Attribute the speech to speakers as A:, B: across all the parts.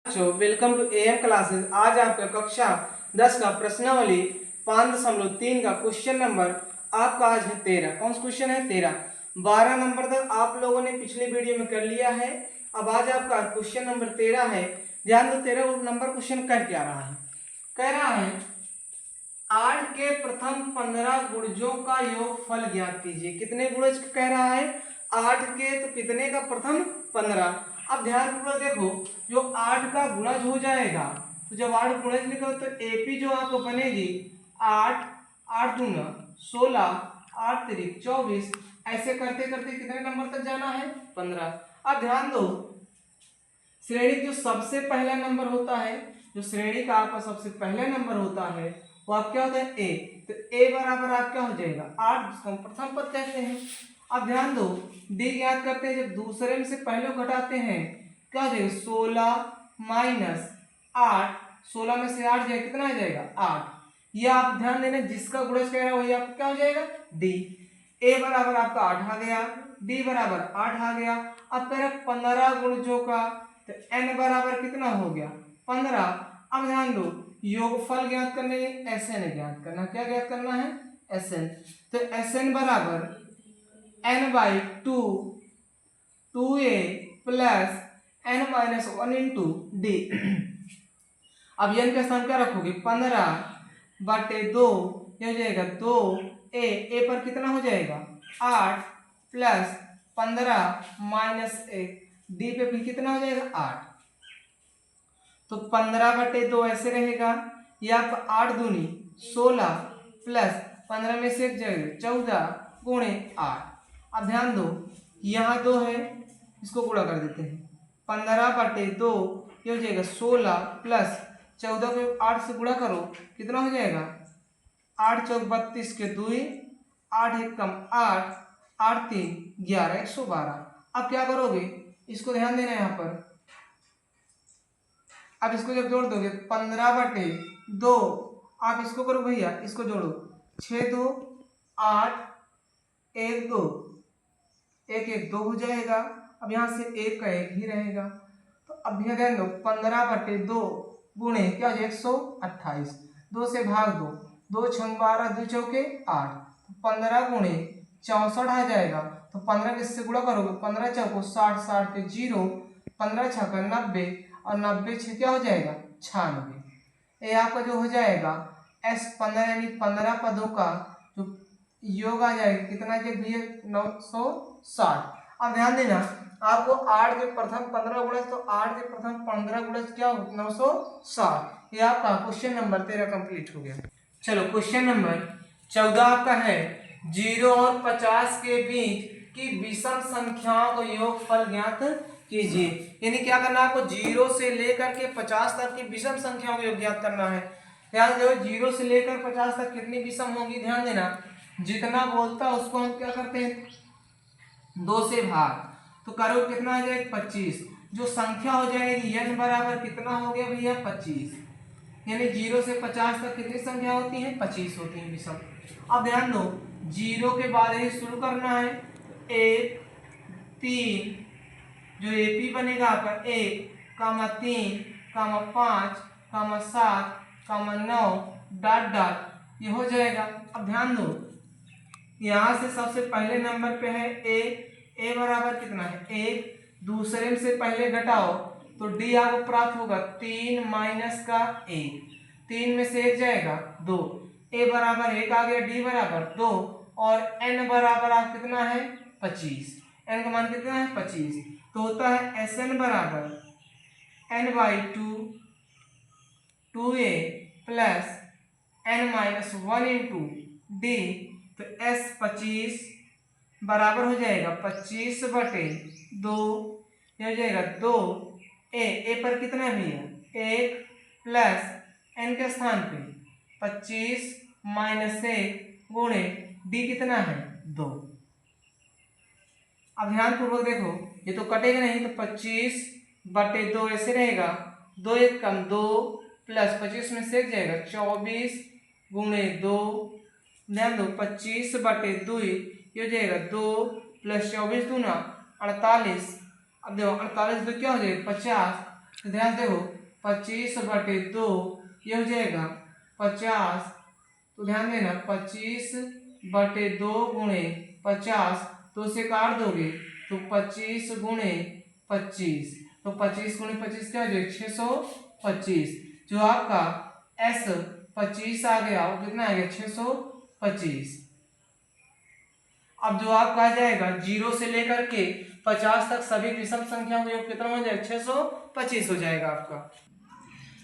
A: बच्चों welcome to am classes. आज आपका कक्षा 10 का प्रश्नावली 5.3 का क्वेश्चन नंबर आपका आज है 13। कौन सा क्वेश्चन है? 13। 12 नंबर तक आप लोगों ने पिछले वीडियो में कर लिया है। अब आज आपका क्वेश्चन नंबर 13 है। ध्यान दो, 13 नंबर क्वेश्चन कह क्या रहा है? कह रहा है 8 के प्रथम 15 गुणजों का योगफल ज्ञात कीजिए। कितने गुणज कह रहा है? 8 के तो कितने का प्रथम 15। अब ध्यानपूर्वक देखो, जो 8 का गुणज हो जाएगा तो जब 8 गुणज लिखो तो एपी जो आपको बनेगी 8, 8 दूना 16, 8 तिरिक 24। ऐसे करते करते कितने नंबर तक जाना है? 15। अब ध्यान दो, श्रेणी जो सबसे पहला नंबर होता है, जो श्रेणी का आपका सबसे पहला नंबर होता है वो आप क्या होता है? ए। तो ए बराबर आप क्या हो जाएगा? 8, जिसको हम प्रथम पद कहते हैं। अब ध्यान दो, डी ज्ञात करते हैं, जब दूसरे में से पहले घटाते हैं क्या हो जाएगा? 16 माइनस 8, 16 में से 8 जाए कितना आ जाएगा? 8। यह आप ध्यान देना, जिसका गुणज कह रहा है वही आपका क्या हो जाएगा? डी। ए बराबर आपका 8 आ गया, डी बराबर 8 आ गया। अब कह रहे 15 गुणजों का, तो n बराबर कितना हो गया? 15। अब ध्यान दो, योगफल ज्ञात करने Sn ज्ञात करना। क्या ज्ञात करना है? Sn। तो Sn बराबर n by 2 2a plus n minus 1 into D. अब n का स्थान क्या रखोगे? 15/2, ये हो जाएगा 2a। पर कितना हो जाएगा? 8 प्लस 15 माइनस 1, डी पे भी कितना हो जाएगा? 8। तो 15/2 ऐसे रहेगा, या 8 दूनी 16 प्लस 15 में से 1 जाएगा 14 गुणे 8। अब ध्यान दो, यहाँ 2 है, इसको गुणा कर देते हैं। 15/2 ये हो जाएगा 16 प्लस 14 को 8 से गुणा करो, कितना हो जाएगा? 8 चौक 32 के 2, 8 एक कम 8, 8 3 11, 112। अब क्या करोगे? इसको ध्यान देना यहाँ पर। अब इसको जब जोड़ दोगे 15/2, आप इसको करो भैया, इसको जोड़ो 6 2 8 1 2 1 1 2 हो जाएगा। अब यहाँ से 1 का 1 ही रहेगा। तो अब भैया ध्यान दो, 15/2 गुणे क्या हो जाए? 128। 2 से भाग दो, 2 6 12, 2 चौके 8, 15 गुणे 64 आ जाएगा। तो 15 किससे गुणा करोगे? 15 चौको 60, 60 के 0, 15 छक्का 90, और 90 6 क्या हो जाएगा? 96। ये आपका जो हो जाएगा S15 यानी 15 पदों का जो योग आ जाएगा कितना भैया? 960। अब ध्यान देना, आपको 8 के प्रथम 15 गुणज, तो 8 के प्रथम 15 गुणज क्या हो? 960। ये आपका क्वेश्चन नंबर 13 कंप्लीट हो गया। चलो क्वेश्चन नंबर 14 आपका है, 0 और 50 के बीच की विषम संख्याओं को योगफल ज्ञात कीजिए। यानी क्या करना है आपको? 0 से लेकर के 50 तक की विषम संख्याओं को ज्ञात करना है। ध्यान दो, 0 से लेकर 50 तक कितनी विषम होगी? ध्यान देना, जितना बोलता है उसको हम क्या करते हैं? 2 से भाग, तो करो कितना आ जाएगा? 25। जो संख्या हो जाएगी n बराबर कितना हो गया भैया? 25। यानी 0 से 50 तक कितनी संख्या होती है? 25 होती है विषम। अब ध्यान दो, 0 के बाद ही शुरू करना है। 1 3, जो एपी बनेगा आपका 1, 3, 5, 7, 9 डॉट डॉट, ये हो जाएगा। अब ध्यान दो, यहाँ से सबसे पहले नंबर पे है ए बराबर कितना है? 1। दूसरे में से पहले घटाओ तो डी आपको प्राप्त होगा 3 माइनस का 1, 3 में से 1 जाएगा 2, ए बराबर 1 आ गया, डी बराबर 2, और एन बराबर आप कितना है? 25। एन का मान कितना है? 25। तो होता है Sn बराबर n/2 2a plus n minus 1 into D. तो S 25 बराबर हो जाएगा 25/2, ये हो जाएगा 2 ए पर कितना है भैया? 1 प्लस n के स्थान पे 25 माइनस 1 गुणे डी कितना है? 2। अब ध्यान पूर्वक देखो, ये तो कटेगा नहीं, तो 25/2 ऐसे रहेगा, 2 1 कम 2 प्लस 25 में से 1 जाएगा 24 गुणे 2। ध्यान दो, 25/2 ये हो जाएगा 2 प्लस 24 दूना 48। अब देखो 48 2 क्या हो जाएगा? 50। तो ध्यान देखो 25/2 ये हो जाएगा 50। तो ध्यान देना 25/2 गुणे 50, तो उसे काट दोगे तो 25 गुणे 25, तो 25 गुणे 25 क्या हो जाएगा 625। जो आपका S25 आ गया वो कितना आ गया 625। अब जो आपका आ जाएगा 0 से लेकर के 50 तक सभी विषम संख्या का योग कितना हो जाएगा 625 हो जाएगा आपका।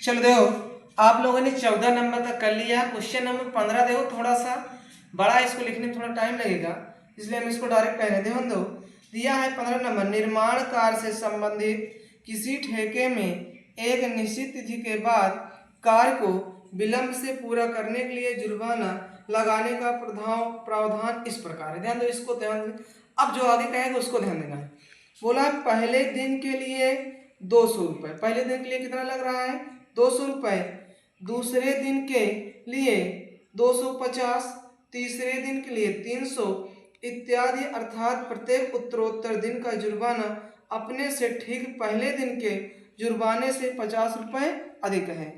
A: चलो देखो आप लोगों ने 14 नंबर तक कर लिया। क्वेश्चन नंबर 15 देखो थोड़ा सा बड़ा, इसको लिखने में थोड़ा टाइम लगेगा, इसलिए हम इसको डायरेक्ट कह रहे ध्यान दो। दिया है 15 नंबर, निर्माण कार्य से संबंधित किसी ठेके में एक निश्चित तिथि के बाद कार्य को विलंब से पूरा करने के लिए जुर्माना लगाने का प्रावधान इस प्रकार है। ध्यान दो, इसको ध्यान दो। अब जो आगे कहेगा उसको ध्यान देना है। बोला पहले दिन के लिए 200 रुपये, पहले दिन के लिए कितना लग रहा है 200 रुपये, दूसरे दिन के लिए 250, तीसरे दिन के लिए 300 इत्यादि, अर्थात प्रत्येक उत्तरोत्तर दिन का जुर्माना अपने से ठीक पहले दिन के जुर्माने से 50 रुपये अधिक है।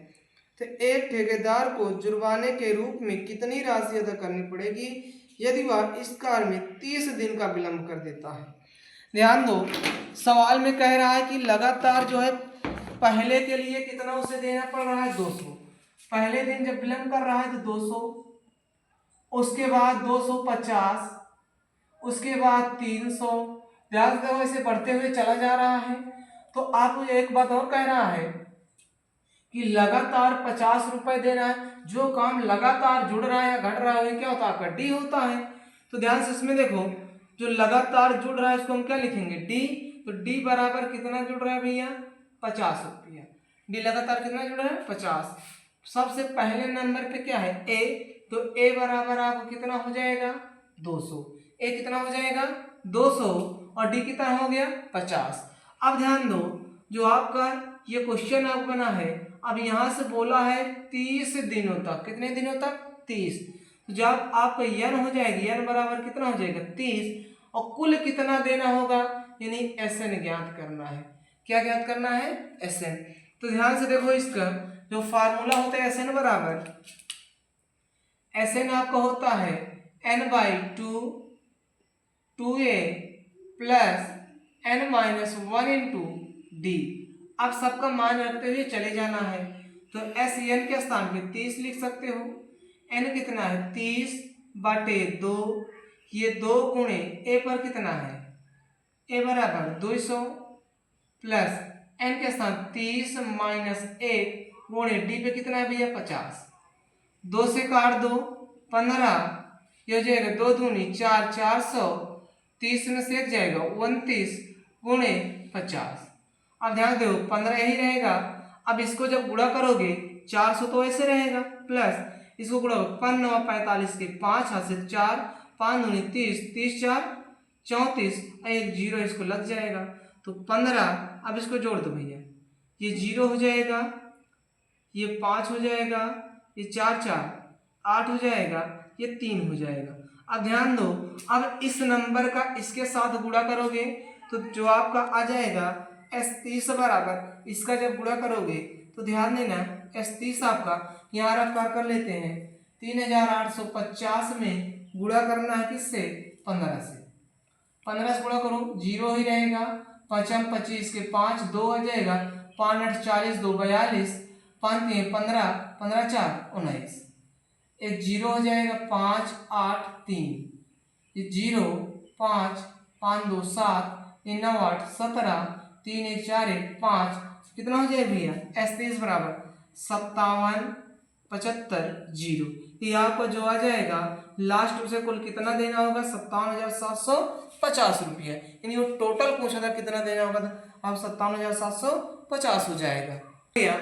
A: तो एक ठेकेदार को जुर्माने के रूप में कितनी राशि अदा करनी पड़ेगी यदि वह इस कार्य में 30 दिन का विलंब कर देता है। ध्यान दो, सवाल में कह रहा है कि लगातार जो है पहले के लिए कितना उसे देना पड़ रहा है 200, पहले दिन जब विलंब कर रहा है तो 200, उसके बाद 250, उसके बाद 300, ध्यान से ऐसे बढ़ते हुए चला जा रहा है। तो आपको एक बात और कह रहा है कि लगातार 50 रुपए देना है। जो काम लगातार जुड़ रहा है या घट रहा है क्या होता है आपका डी होता है। तो ध्यान से इसमें देखो जो लगातार जुड़ रहा है उसको हम क्या लिखेंगे डी। तो डी बराबर कितना जुड़ रहा है भैया 50 रुपया। डी लगातार कितना जुड़ रहा है 50। सबसे पहले नंबर पे क्या है ए, तो ए बराबर आपको कितना हो जाएगा 200। ए कितना हो जाएगा 200 और डी कितना हो गया 50। अब ध्यान दो जो आपका ये क्वेश्चन आप बना है, अब यहां से बोला है 30 दिनों तक, कितने दिनों तक 30। तो जब आपका यन हो जाएगी, यन बराबर कितना हो जाएगा 30, और कुल कितना देना होगा यानी एसएन ज्ञात करना है। क्या ज्ञात करना है एसएन। तो ध्यान से देखो इसका जो फार्मूला होता है एसएन बराबर, एसएन आपका होता है n/2 2a plus n-1 into D. अब सबका मान रखते हुए चले जाना है। तो एस एन के स्थान पे 30 लिख सकते हो। एन कितना है 30/2, ये 2 गुणे ए पर कितना है ए बराबर 200 प्लस एन के स्थान 30 माइनस 1 गुणे डी पे कितना है भैया 50। 2 से काट दो 15, ये हो जाएगा 2 दूनी 4, 400, 30 में से 1 जाएगा 29 गुणे 50। अब ध्यान दो 15 यही रहेगा। अब इसको जब गुणा करोगे 400 तो ऐसे रहेगा, प्लस इसको गुणा 5×9=45 के 5 हाथ से 4, 5 दूनी 30, 30 4 34, एक जीरो इसको लग जाएगा तो 15। अब इसको जोड़ दो भैया, ये 0 हो जाएगा, ये 5 हो जाएगा, ये 4 4 8 हो जाएगा, ये 3 हो जाएगा। अब ध्यान दो अब इस नंबर का इसके साथ गुणा करोगे तो जो आपका आ जाएगा S30 बराबर, इसका जब गुणा करोगे तो ध्यान देना S30 आपका यहाँ रफ कर लेते हैं 3850 में गुणा करना है किससे 15 से। 15 से गुणा करो 0 ही रहेगा, 5 25 के 5 2 आ जाएगा, 5 8 40 2 42, 5 3 15, 15 4 19, एक 0 हो जाएगा 5 8 3, ये 0 5 5 2 7, ये 9 8 17, 3 1 4 1 5, कितना हो जाएगा भैया S30 बराबर 57 75 0। ये आपको जो आ जाएगा लास्ट से कुल कितना देना होगा 57,750 रुपया। यानी वो टोटल पूछा था कितना देना होगा, अब 57,750 हो जाएगा। भैया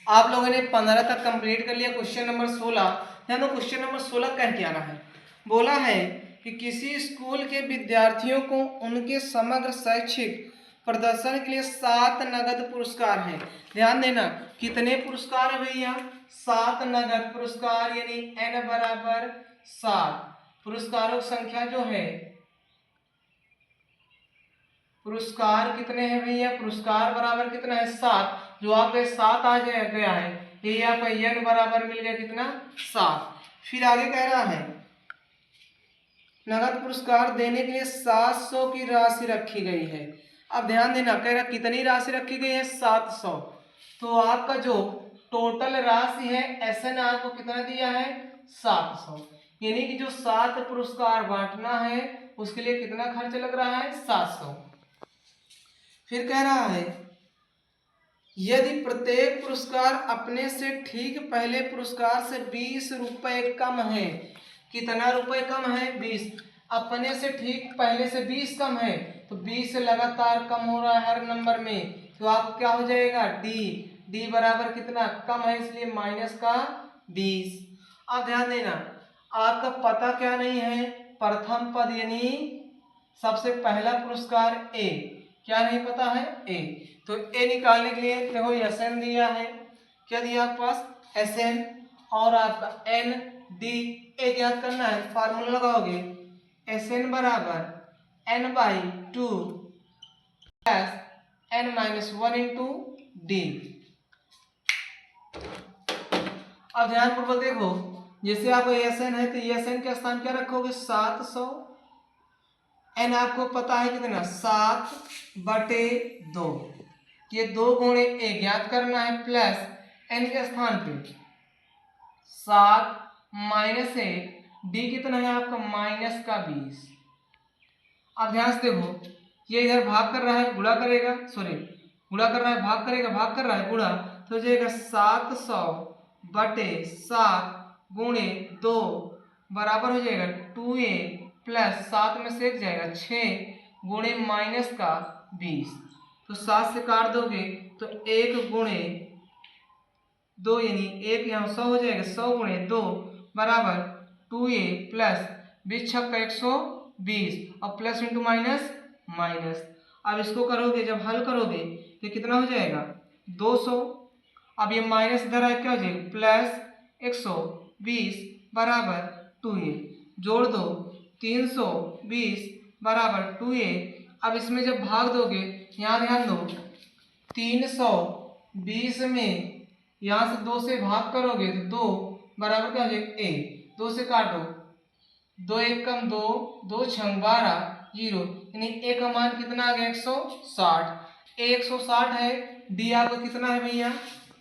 A: आप लोगों ने 15 तक कंप्लीट कर लिया। क्वेश्चन नंबर 16, ध्यान क्वेश्चन नंबर 16 कह के आना है। बोला है कि किसी स्कूल के विद्यार्थियों को उनके समग्र शैक्षिक प्रदर्शन के लिए 7 नगद पुरस्कार हैं। ध्यान देना कितने पुरस्कार है भैया 7 नगद पुरस्कार, यानी n बराबर 7। पुरस्कारों की संख्या जो है पुरस्कार कितने हैं भैया, पुरस्कार बराबर कितना है 7, जो आपके 7 आ गया है, ये आपका n बराबर मिल गया कितना 7। फिर आगे कह रहा है नगद पुरस्कार देने के लिए 700 की राशि रखी गई है। अब ध्यान देना, कह रहा कितनी राशि रखी गई है 700, तो आपका जो टोटल राशि है SN आपको कितना दिया है 700, यानी कि जो 7 पुरस्कार बांटना है उसके लिए कितना खर्च लग रहा है 700। फिर कह रहा है यदि प्रत्येक पुरस्कार अपने से ठीक पहले पुरस्कार से 20 रुपए कम है, कितना रुपए कम है 20, अपने से ठीक पहले से 20 कम है, तो 20 लगातार कम हो रहा है हर नंबर में, तो आप क्या हो जाएगा डी बराबर कितना कम है, इसलिए माइनस का 20। अब ध्यान देना, आपका पता क्या नहीं है, प्रथम पद यानी सबसे पहला पुरस्कार ए, क्या नहीं पता है ए, तो ए निकालने के लिए देखो SN दिया है, क्या दिया आपके पास SN, और आपका एन डी ए ज्ञात करना है, फार्मूला लगाओगे SN बराबर n/2 plus n-1 into D. अब ध्यानपूर्वक देखो, जैसे आपको SN है तो SN के स्थान क्या रखोगे 700, n आपको पता है कितना 7/2, ये 2 गुणे ए ज्ञात करना है, प्लस n के स्थान पे 7 माइनस 1, डी कितना है आपका माइनस का 20। अब ध्यान से देखो, ये इधर भाग कर रहा है गुणा करेगा, सॉरी गुणा कर रहा है भाग करेगा, भाग कर रहा है गुणा, तो जाएगा 700/7 गुणे 2 बराबर हो जाएगा 2a प्लस 7 में से 1 जाएगा 6 गुणे माइनस का 20, तो 7 से काट दोगे तो 1 गुणे 2 यानी 1 यहाँ 100 हो जाएगा, 100 गुणे 2 बराबर 2a प्लस 20 छक्का 120 और प्लस इंटू माइनस माइनस। अब इसको करोगे, जब हल करोगे तो कितना हो जाएगा 200, अब ये माइनस इधर आए क्या हो जाएगा प्लस 120 बराबर 2a, जोड़ दो 320 बराबर 2a। अब इसमें जब भाग दोगे, यहाँ ध्यान दो 320 में यहाँ से 2 से भाग करोगे तो 2 बराबर क्या हो जाएगा a, 2 से काटो 2 1 कम 2, 2 6 12 0, यानी a का मान कितना आ गया 160, a 160 है, d आपका कितना है भैया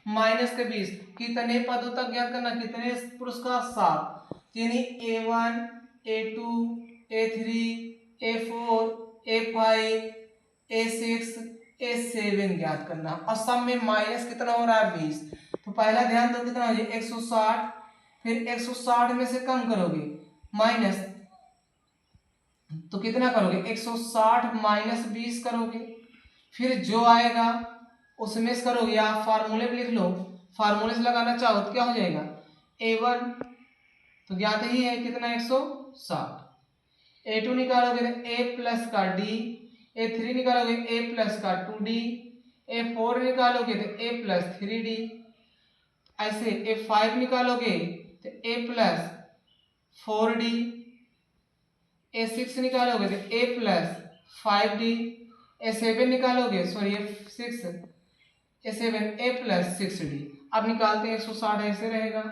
A: माइनस का 20। कितने पदों तक ज्ञात करना, कितने पुरस्कार 7, यानी a1 a2 a3 a4 a5 a6 a7 ज्ञात करना, और सब में माइनस कितना हो रहा है 20। तो पहला ध्यान दो कितना हो जाए 160, फिर 160 में से कम करोगे माइनस, तो कितना करोगे 160 माइनस 20 करोगे, फिर जो आएगा उसमें से करोगे, या फार्मूले में लिख लो, फार्मूले से लगाना चाहो तो क्या हो जाएगा a1 तो ज्ञात ही है कितना 160, a2 निकालोगे तो a प्लस का d, a3 निकालोगे a प्लस का 2d, a4 निकालोगे तो a प्लस 3d, ऐसे a5 निकालोगे तो a प्लस 4d, a6 निकालोगे तो a प्लस 5d, a7 निकालोगे sorry a7 a plus 6d। अब निकालते हैं 160 ऐसे रहेगा,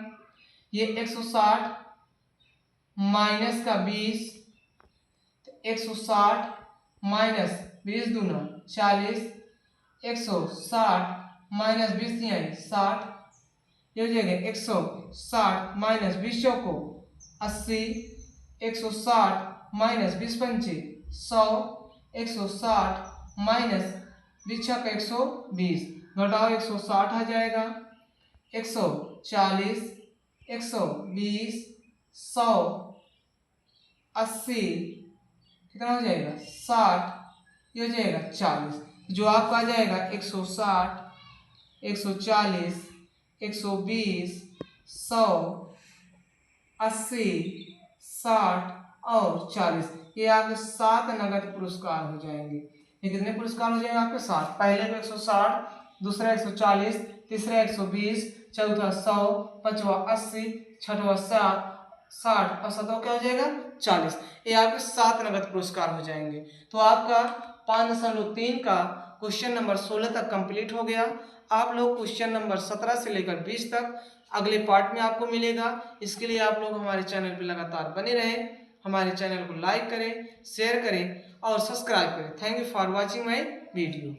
A: ये 160 माइनस का 20, 160 माइनस 20 दूना 40, 160 माइनस 20 60, ये हो जाएगा 160 माइनस 20 चौको 80, 160 माइनस 20 पंचे 100, 160 माइनस 20 छक्का 120, घटाओ 160 आ जाएगा, 140 120 100 80 कितना हो जाएगा 60, ये हो जाएगा 40, जो आपका आ जाएगा 160 140 120 100 80 60 और 40, ये आपके 7 नगद पुरस्कार हो जाएंगे। ये कितने पुरस्कार हो जाएंगे आपके 7, पहले को 160, दूसरा 140, तीसरा 120, चौथा 100, पांचवा 80, छठवा 60 और 7वां क्या हो जाएगा 40, ये आपके 7 नगद पुरस्कार हो जाएंगे। तो आपका 5.3 का क्वेश्चन नंबर 16 तक कंप्लीट हो गया। आप लोग क्वेश्चन नंबर 17 से लेकर 20 तक अगले पार्ट में आपको मिलेगा। इसके लिए आप लोग हमारे चैनल पर लगातार बने रहें, हमारे चैनल को लाइक करें, शेयर करें और सब्सक्राइब करें। Thank you for watching my video.